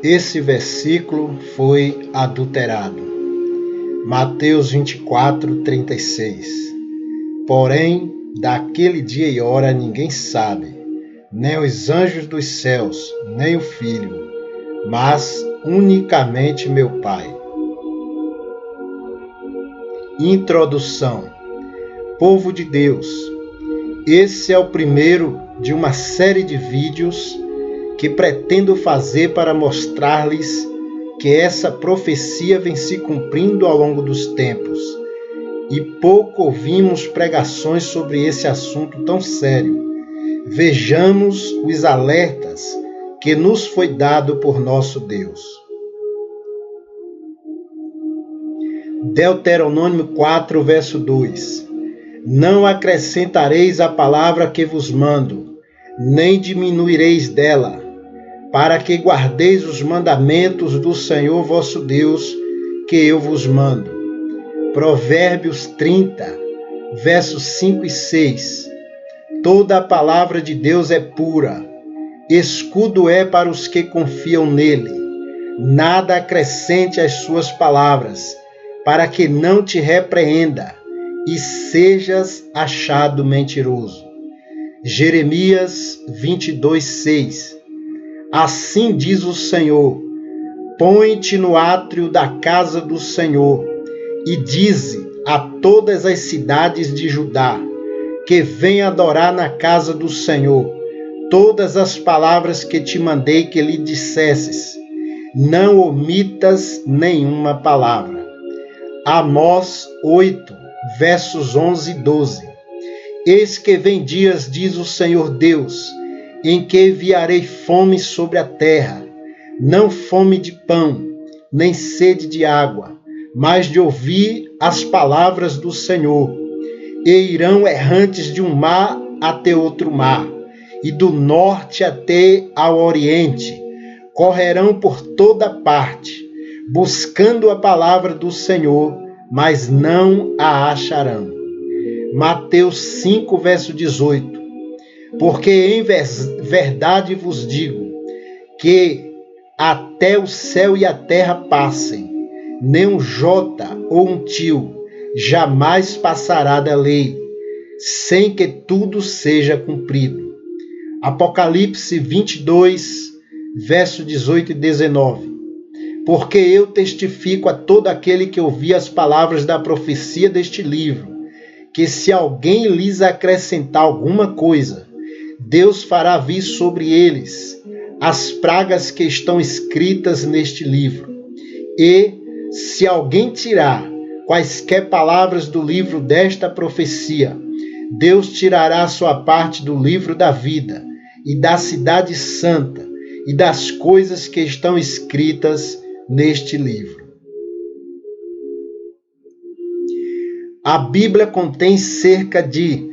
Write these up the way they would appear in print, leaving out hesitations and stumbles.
Esse versículo foi adulterado. Mateus 24:36. Porém, daquele dia e hora ninguém sabe, nem os anjos dos céus, nem o Filho, mas unicamente meu Pai. Introdução. Povo de Deus, esse é o primeiro de uma série de vídeos que pretendo fazer para mostrar-lhes que essa profecia vem se cumprindo ao longo dos tempos, e pouco ouvimos pregações sobre esse assunto tão sério. Vejamos os alertas que nos foi dado por nosso Deus. Deuteronômio 4, verso 2. Não acrescentareis a palavra que vos mando, nem diminuireis dela, para que guardeis os mandamentos do Senhor vosso Deus, que eu vos mando. Provérbios 30, versos 5 e 6. Toda a palavra de Deus é pura, escudo é para os que confiam nele. Nada acrescente às suas palavras, para que não te repreenda e sejas achado mentiroso. Jeremias 22, 6. Assim diz o Senhor: põe-te no átrio da casa do Senhor e dize a todas as cidades de Judá que venham adorar na casa do Senhor todas as palavras que te mandei que lhe dissesses. Não omitas nenhuma palavra. Amós 8, versos 11 e 12. Eis que vem dias, diz o Senhor Deus, em que enviarei fome sobre a terra, não fome de pão, nem sede de água, mas de ouvir as palavras do Senhor. E irão errantes de um mar até outro mar, e do norte até ao oriente, correrão por toda parte, buscando a palavra do Senhor, mas não a acharão. Mateus 5, verso 18. Porque em verdade vos digo que até o céu e a terra passem, nem um jota ou um tio jamais passará da lei, sem que tudo seja cumprido. Apocalipse 22, verso 18 e 19. Porque eu testifico a todo aquele que ouvir as palavras da profecia deste livro, que se alguém lhes acrescentar alguma coisa, Deus fará vir sobre eles as pragas que estão escritas neste livro. E, se alguém tirar quaisquer palavras do livro desta profecia, Deus tirará a sua parte do livro da vida e da cidade santa e das coisas que estão escritas neste livro. A Bíblia contém cerca de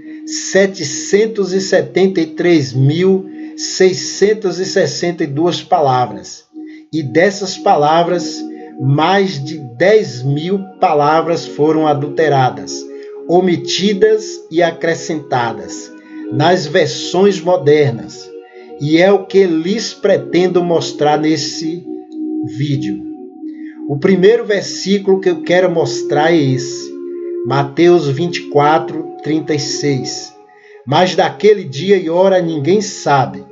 773.662 palavras, e dessas palavras, mais de 10.000 palavras foram adulteradas, omitidas e acrescentadas nas versões modernas, e é o que lhes pretendo mostrar nesse vídeo. O primeiro versículo que eu quero mostrar é esse, Mateus 24, 36. Mas daquele dia e hora ninguém sabe,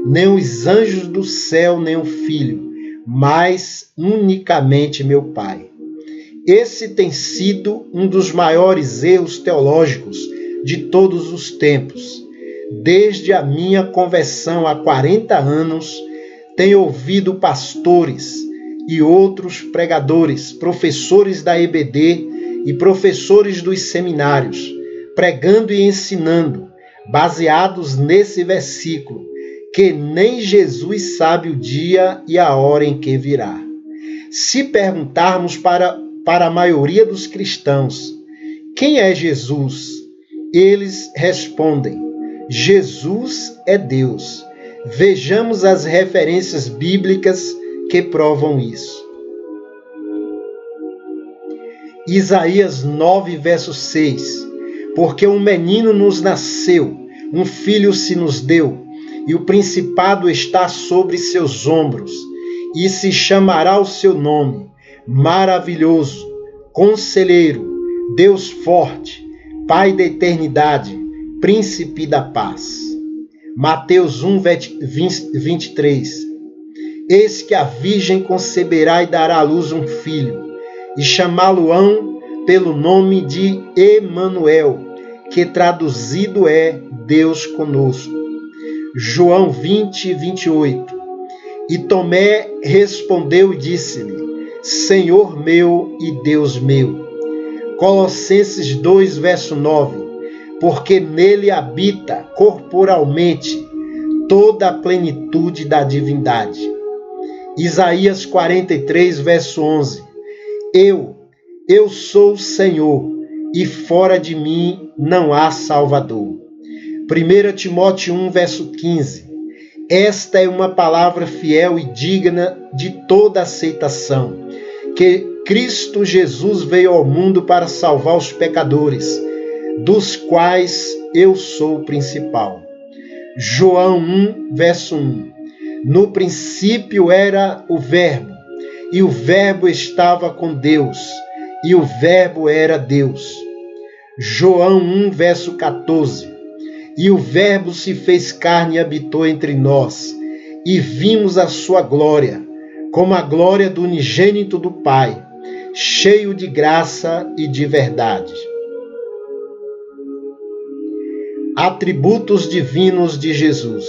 nem os anjos do céu, nem o Filho, mas unicamente meu Pai. Esse tem sido um dos maiores erros teológicos de todos os tempos. Desde a minha conversão há 40 anos, tenho ouvido pastores e outros pregadores, professores da EBD e professores dos seminários, pregando e ensinando, baseados nesse versículo, que nem Jesus sabe o dia e a hora em que virá. Se perguntarmos para a maioria dos cristãos, quem é Jesus? Eles respondem, Jesus é Deus. Vejamos as referências bíblicas que provam isso. Isaías 9, verso 6. Porque um menino nos nasceu, um filho se nos deu, e o principado está sobre seus ombros, e se chamará o seu nome, maravilhoso, conselheiro, Deus forte, Pai da eternidade, príncipe da paz. Mateus 1, 23. Eis que a virgem conceberá e dará à luz um filho, e chamá-lo-ão pelo nome de Emanuel, que traduzido é Deus conosco. João 20, 28. E Tomé respondeu e disse-lhe: Senhor meu e Deus meu. Colossenses 2, verso 9. Porque nele habita corporalmente toda a plenitude da divindade. Isaías 43, verso 11. Eu sou o Senhor, e fora de mim não há Salvador. 1 Timóteo 1, verso 15. Esta é uma palavra fiel e digna de toda aceitação, que Cristo Jesus veio ao mundo para salvar os pecadores, dos quais eu sou o principal. João 1, verso 1. No princípio era o Verbo, e o Verbo estava com Deus, e o Verbo era Deus. João 1, verso 14. E o Verbo se fez carne e habitou entre nós, e vimos a sua glória, como a glória do unigênito do Pai, cheio de graça e de verdade. Atributos divinos de Jesus.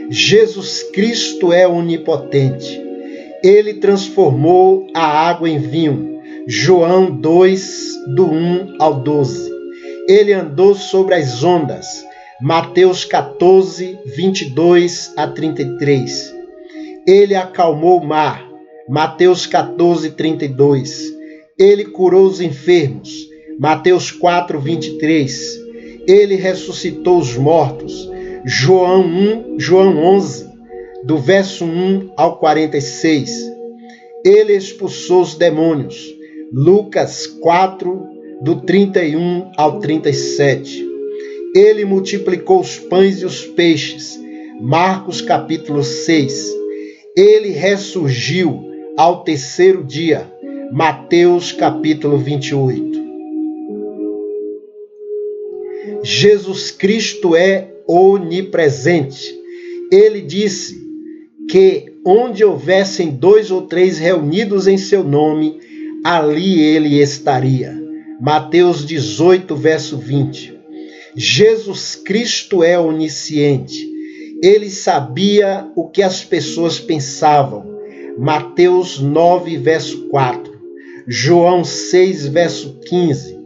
Jesus Cristo é onipotente. Ele transformou a água em vinho. João 2, do 1 ao 12. Ele andou sobre as ondas. Mateus 14, 22 a 33. Ele acalmou o mar. Mateus 14, 32. Ele curou os enfermos. Mateus 4, 23. Ele ressuscitou os mortos. João 11, do verso 1 ao 46. Ele expulsou os demônios. Lucas 4, do 31 ao 37. Ele multiplicou os pães e os peixes. Marcos capítulo 6. Ele ressurgiu ao terceiro dia. Mateus capítulo 28. Jesus Cristo é onipresente. Ele disse que onde houvessem 2 ou 3 reunidos em seu nome, ali ele estaria. Mateus 18, verso 20. Jesus Cristo é onisciente. Ele sabia o que as pessoas pensavam. Mateus 9, verso 4. João 6, verso 15.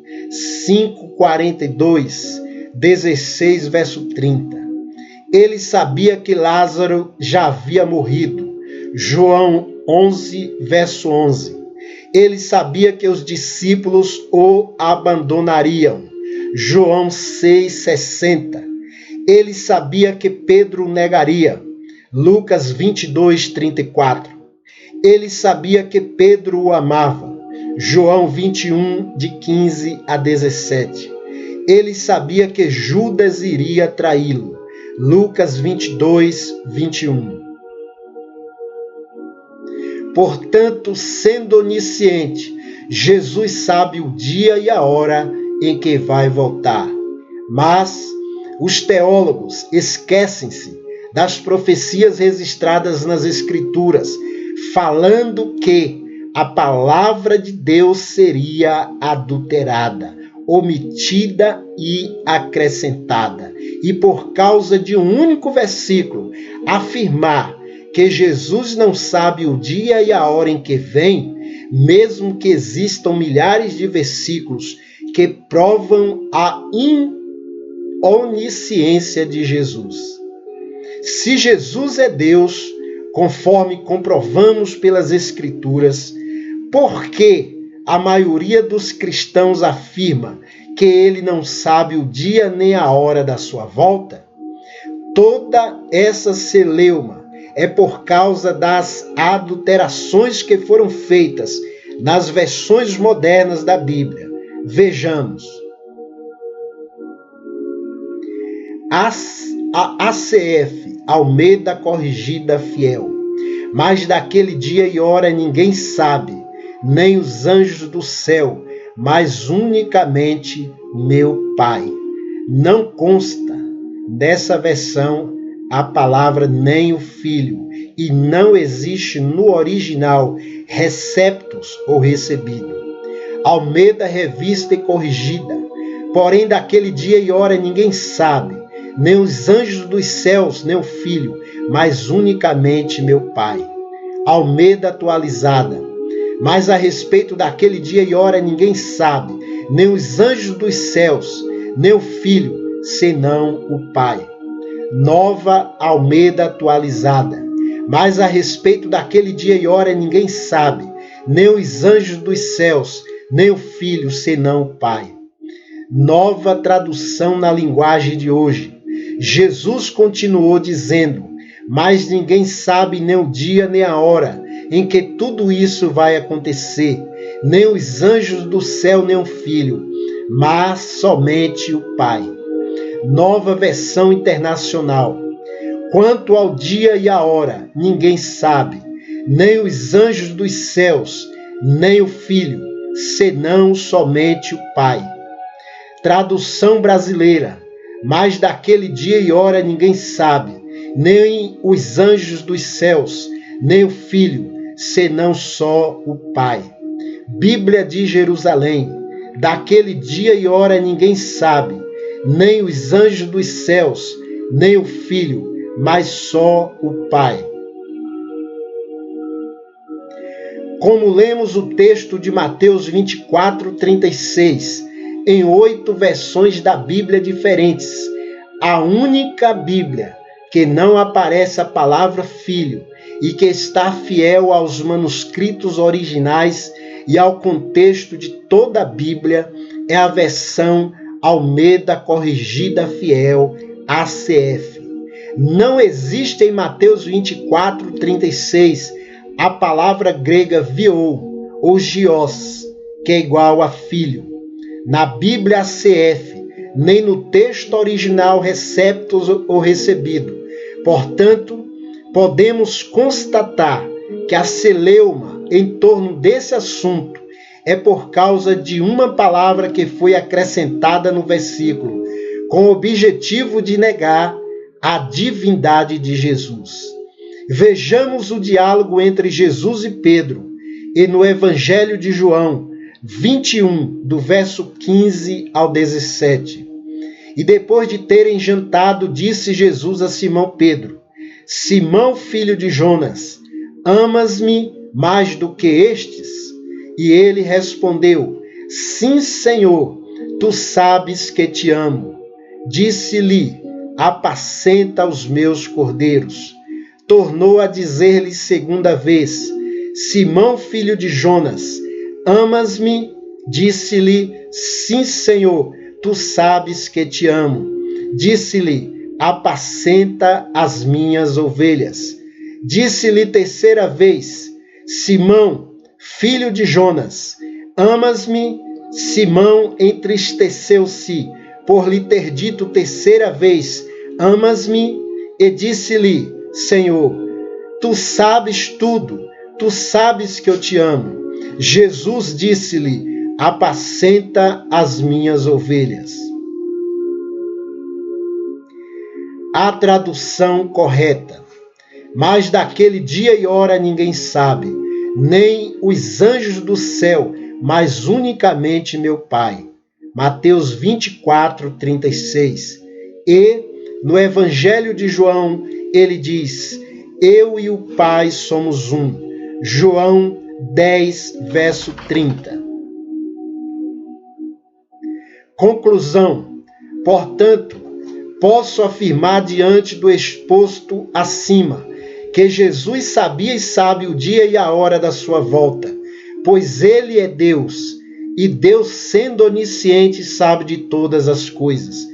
5, 42. 16, verso 30. Ele sabia que Lázaro já havia morrido. João 11, verso 11. Ele sabia que os discípulos o abandonariam. João 6, 60. Ele sabia que Pedro o negaria. Lucas 22, 34. Ele sabia que Pedro o amava. João 21, de 15 a 17. Ele sabia que Judas iria traí-lo. Lucas 22, 21. Portanto, sendo onisciente, Jesus sabe o dia e a hora em que vai voltar. Mas os teólogos esquecem-se das profecias registradas nas Escrituras, falando que a palavra de Deus seria adulterada, omitida e acrescentada. E por causa de um único versículo, afirmar que Jesus não sabe o dia e a hora em que vem, mesmo que existam milhares de versículos que provam a onisciência de Jesus. Se Jesus é Deus, conforme comprovamos pelas Escrituras, por que a maioria dos cristãos afirma que ele não sabe o dia nem a hora da sua volta? Toda essa celeuma é por causa das adulterações que foram feitas nas versões modernas da Bíblia. Vejamos. A ACF, Almeida Corrigida Fiel. mas daquele dia e hora ninguém sabe, nem os anjos do céu, mas unicamente meu Pai. Não consta nessa versão a palavra nem o Filho, e não existe no original receptos ou recebido. Almeida Revista e Corrigida. Porém, daquele dia e hora ninguém sabe, nem os anjos dos céus, nem o Filho, mas unicamente meu Pai. Almeida Atualizada. Mas a respeito daquele dia e hora ninguém sabe, nem os anjos dos céus, nem o Filho, senão o Pai. Nova Almeida Atualizada. Mas a respeito daquele dia e hora ninguém sabe, nem os anjos dos céus, nem o Filho, senão o Pai. Nova tradução na linguagem de hoje. Jesus continuou dizendo, mas ninguém sabe nem o dia nem a hora em que tudo isso vai acontecer, nem os anjos do céu, nem o Filho, mas somente o Pai. Nova versão internacional. Quanto ao dia e a hora, ninguém sabe, nem os anjos dos céus, nem o Filho, senão somente o Pai. Tradução brasileira. Mas daquele dia e hora ninguém sabe, nem os anjos dos céus, nem o Filho, senão só o Pai. Bíblia de Jerusalém. Daquele dia e hora ninguém sabe, nem os anjos dos céus, nem o Filho, mas só o Pai. Como lemos o texto de Mateus 24:36, em 8 versões da Bíblia diferentes, a única Bíblia que não aparece a palavra Filho e que está fiel aos manuscritos originais e ao contexto de toda a Bíblia é a versão Almeida Corrigida Fiel, ACF. Não existe em Mateus 24:36 a palavra grega viou ou gios, que é igual a filho. Na Bíblia ACF, nem no texto original receptos ou recebido. Portanto, podemos constatar que a celeuma em torno desse assunto é por causa de uma palavra que foi acrescentada no versículo, com o objetivo de negar a divindade de Jesus. Vejamos o diálogo entre Jesus e Pedro, e no Evangelho de João 21, do verso 15 ao 17. E depois de terem jantado, disse Jesus a Simão Pedro, Simão, filho de Jonas, amas-me mais do que estes? E ele respondeu, sim, Senhor, tu sabes que te amo. Disse-lhe, apacenta os meus cordeiros. Tornou a dizer-lhe segunda vez, Simão, filho de Jonas, amas-me? Disse-lhe, sim, Senhor, tu sabes que te amo. Disse-lhe, apacenta as minhas ovelhas. Disse-lhe terceira vez, Simão, filho de Jonas, amas-me? Simão entristeceu-se por lhe ter dito terceira vez, amas-me? E disse-lhe, Senhor, tu sabes tudo, tu sabes que eu te amo. Jesus disse-lhe, apacenta as minhas ovelhas. A tradução correta. Mas daquele dia e hora ninguém sabe, nem os anjos do céu, mas unicamente meu Pai. Mateus 24:36. E no Evangelho de João, ele diz, eu e o Pai somos um. João 10, verso 30. Conclusão. Portanto, posso afirmar diante do exposto acima, que Jesus sabia e sabe o dia e a hora da sua volta, pois ele é Deus, e Deus, sendo onisciente, sabe de todas as coisas.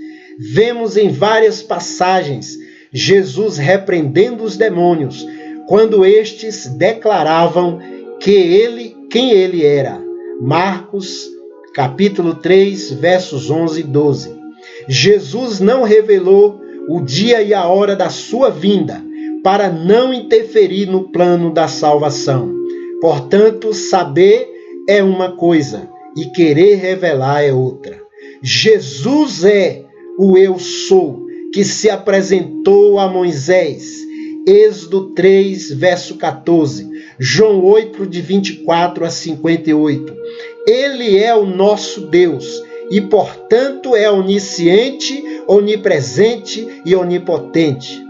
Vemos em várias passagens Jesus repreendendo os demônios, quando estes declaravam quem ele era. Marcos, capítulo 3, versos 11 e 12. Jesus não revelou o dia e a hora da sua vinda, para não interferir no plano da salvação. Portanto, saber é uma coisa e querer revelar é outra. Jesus é o Eu Sou, que se apresentou a Moisés. Êxodo 3, verso 14. João 8, de 24 a 58. Ele é o nosso Deus e, portanto, é onisciente, onipresente e onipotente.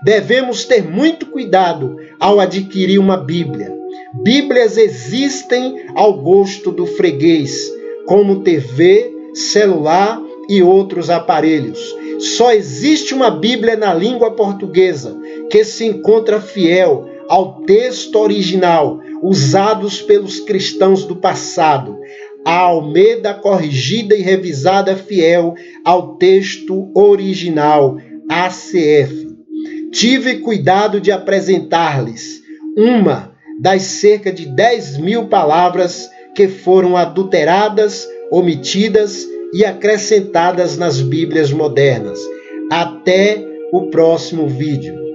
Devemos ter muito cuidado ao adquirir uma Bíblia. Bíblias existem ao gosto do freguês, como TV, celular e outros aparelhos. Só existe uma Bíblia na língua portuguesa que se encontra fiel ao texto original, usados pelos cristãos do passado. A Almeida corrigida e revisada fiel ao texto original, ACF. Tive cuidado de apresentar-lhes uma das cerca de 10.000 palavras que foram adulteradas, omitidas e acrescentadas nas Bíblias modernas. Até o próximo vídeo.